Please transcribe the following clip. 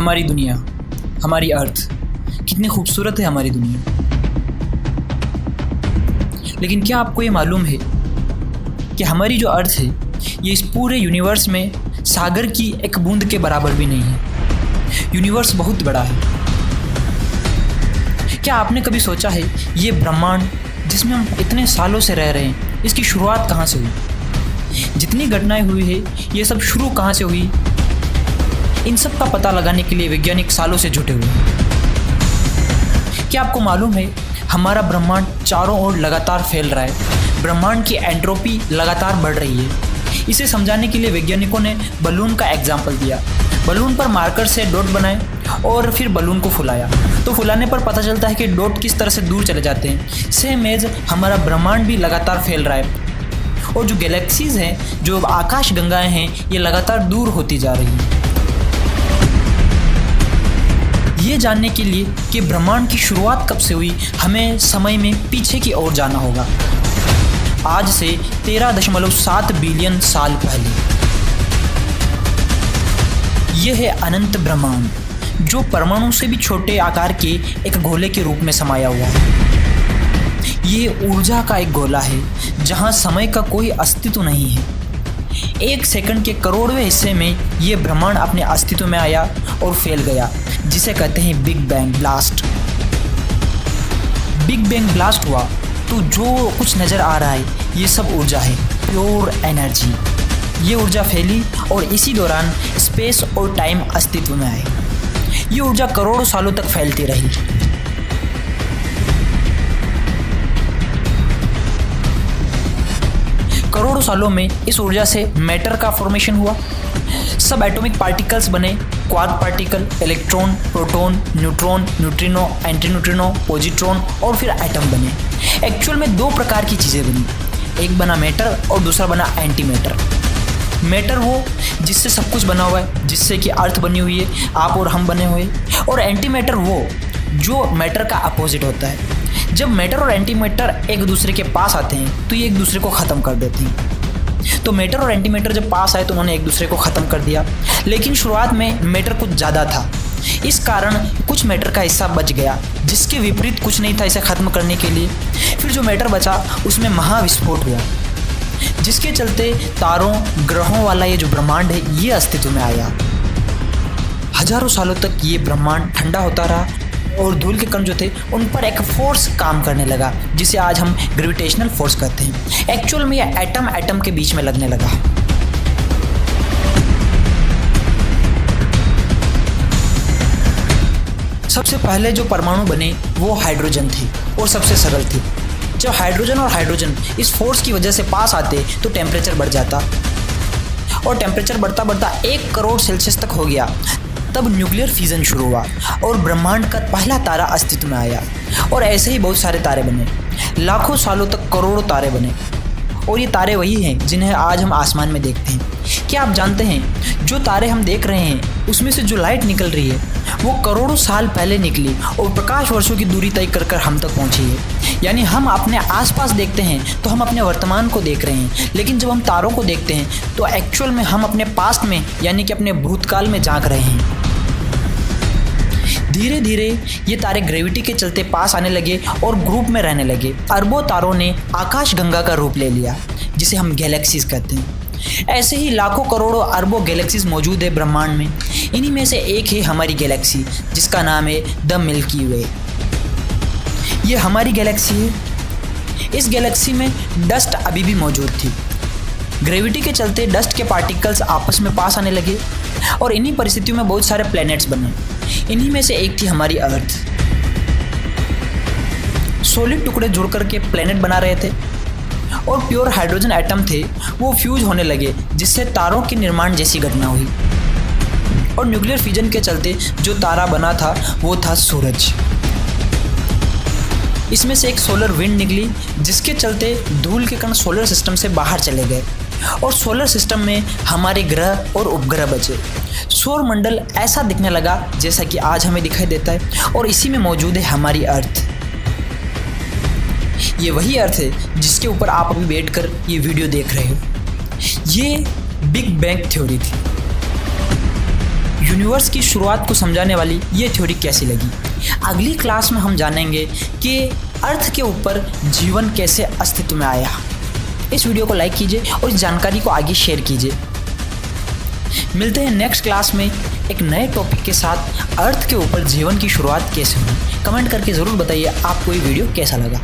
हमारी दुनिया, हमारी अर्थ कितनी खूबसूरत है हमारी दुनिया। लेकिन क्या आपको ये मालूम है कि हमारी जो अर्थ है ये इस पूरे यूनिवर्स में सागर की एक बूंद के बराबर भी नहीं है। यूनिवर्स बहुत बड़ा है। क्या आपने कभी सोचा है ये ब्रह्मांड जिसमें हम इतने सालों से रह रहे हैं, इसकी शुरुआत कहाँ से हुई? जितनी घटनाएं हुई है ये सब शुरू कहाँ से हुई? इन सब का पता लगाने के लिए वैज्ञानिक सालों से जुटे हुए हैं। क्या आपको मालूम है हमारा ब्रह्मांड चारों ओर लगातार फैल रहा है। ब्रह्मांड की एंट्रोपी लगातार बढ़ रही है। इसे समझाने के लिए वैज्ञानिकों ने बलून का एग्जाम्पल दिया। बलून पर मार्कर से डॉट बनाए और फिर बलून को फुलाया, तो फुलाने पर पता चलता है कि डॉट किस तरह से दूर चले जाते हैं। सेम एज हमारा ब्रह्मांड भी लगातार फैल रहा है और जो गैलेक्सीज हैं, जो आकाश गंगाएं हैं, ये लगातार दूर होती जा रही हैं। ये जानने के लिए कि ब्रह्मांड की शुरुआत कब से हुई, हमें समय में पीछे की ओर जाना होगा। आज से 13.7 बिलियन साल पहले। यह है अनंत ब्रह्मांड, जो परमाणु से भी छोटे आकार के एक गोले के रूप में समाया हुआ है। ये ऊर्जा का एक गोला है जहां समय का कोई अस्तित्व नहीं है। 1 सेकंड के करोड़वें हिस्से में ये ब्रह्मांड अपने अस्तित्व में आया और फैल गया, जिसे कहते हैं big bang blast. Big bang blast हुआ तो जो कुछ नज़र आ रहा है ये सब ऊर्जा है, प्योर एनर्जी। ये ऊर्जा फैली और इसी दौरान स्पेस और टाइम अस्तित्व में आए। ये ऊर्जा करोड़ों सालों तक फैलती रही। करोड़ों सालों में इस ऊर्जा से मैटर का फॉर्मेशन हुआ। सब एटॉमिक पार्टिकल्स बने, quark particle, electron, proton, neutron, neutrino, anti neutrino, positron और फिर एटम बने। एक्चुअल में 2 प्रकार की चीज़ें बनी, एक बना मैटर और दूसरा बना एंटी मैटर। मैटर वो जिससे सब कुछ बना हुआ है, जिससे कि अर्थ बनी हुई है, आप और हम बने हुए, और एंटी मैटर वो जो मैटर का अपोजिट होता है। जब मैटर और एंटी मैटर एक दूसरे के पास आते हैं तो ये एक दूसरे को ख़त्म कर देते हैं। तो मैटर और एंटी मैटर जब पास आए तो उन्होंने एक दूसरे को ख़त्म कर दिया। लेकिन शुरुआत में मैटर कुछ ज़्यादा था, इस कारण कुछ मैटर का हिस्सा बच गया, जिसके विपरीत कुछ नहीं था इसे ख़त्म करने के लिए। फिर जो मैटर बचा उसमें महाविस्फोट हुआ, जिसके चलते तारों, ग्रहों वाला ये जो ब्रह्मांड है ये अस्तित्व में आया। हजारों सालों तक ये ब्रह्मांड ठंडा होता रहा और धूल के कण जो थे उन पर एक फोर्स काम करने लगा, जिसे आज हम ग्रेविटेशनल फोर्स कहते हैं। एक्चुअल में ये एटम एटम के बीच में लगने लगा। सबसे पहले जो परमाणु बने वो हाइड्रोजन थे और सबसे सरल थे। जब हाइड्रोजन और हाइड्रोजन इस फोर्स की वजह से पास आते तो टेम्परेचर बढ़ जाता और टेम्परेचर बढ़ता बढ़ता 1 करोड़ सेल्सियस तक हो गया। तब न्यूक्लियर फ्यूजन शुरू हुआ और ब्रह्मांड का पहला तारा अस्तित्व में आया और ऐसे ही बहुत सारे तारे बने। लाखों सालों तक करोड़ों तारे बने और ये तारे वही हैं जिन्हें आज हम आसमान में देखते हैं। क्या आप जानते हैं जो तारे हम देख रहे हैं उसमें से जो लाइट निकल रही है वो करोड़ों साल पहले निकली और प्रकाश वर्षों की दूरी तय कर कर हम तक पहुंची है। यानी हम अपने आसपास देखते हैं तो हम अपने वर्तमान को देख रहे हैं, लेकिन जब हम तारों को देखते हैं तो एक्चुअल में हम अपने पास्ट में यानी कि अपने भूतकाल में झांक रहे हैं। धीरे धीरे ये तारे ग्रेविटी के चलते पास आने लगे और ग्रुप में रहने लगे। अरबों तारों ने आकाश गंगा का रूप ले लिया, जिसे हम गैलेक्सीज कहते हैं। ऐसे ही लाखों करोड़ों अरबों गैलेक्सीज मौजूद है ब्रह्मांड में। इन्हीं में से एक है हमारी गैलेक्सी, जिसका नाम है द मिल्की वे। ये हमारी गैलेक्सी है। इस गैलेक्सी में डस्ट अभी भी मौजूद थी। ग्रेविटी के चलते डस्ट के पार्टिकल्स आपस में पास आने लगे और इन्हीं परिस्थितियों में बहुत सारे प्लैनेट्स बने। इन्हीं में से एक थी हमारी अर्थ। सॉलिड टुकड़े जुड़ करके प्लैनेट बना रहे थे और प्योर हाइड्रोजन एटम थे, वो फ्यूज होने लगे, जिससे तारों के निर्माण जैसी घटना हुई। और न्यूक्लियर फ्यूजन के चलते जो तारा बना था वो था सूरज। इसमें से एक सोलर विंड निकली, जिसके चलते धूल के कण सोलर सिस्टम से बाहर चले गए और सोलर सिस्टम में हमारे ग्रह और उपग्रह बचे। सौर मंडल ऐसा दिखने लगा जैसा कि आज हमें दिखाई देता है और इसी में मौजूद है हमारी अर्थ। ये वही अर्थ है जिसके ऊपर आप अभी बैठकर ये वीडियो देख रहे हो। ये बिग बैंग थ्योरी थी। यूनिवर्स की शुरुआत को समझाने वाली ये थ्योरी कैसी लगी। अगली क्लास में हम जानेंगे कि अर्थ के ऊपर जीवन कैसे अस्तित्व में आया। इस वीडियो को लाइक कीजिए और इस जानकारी को आगे शेयर कीजिए। मिलते हैं नेक्स्ट क्लास में एक नए टॉपिक के साथ। अर्थ के ऊपर जीवन की शुरुआत कैसे हुई, कमेंट करके ज़रूर बताइए आपको ये वीडियो कैसा लगा।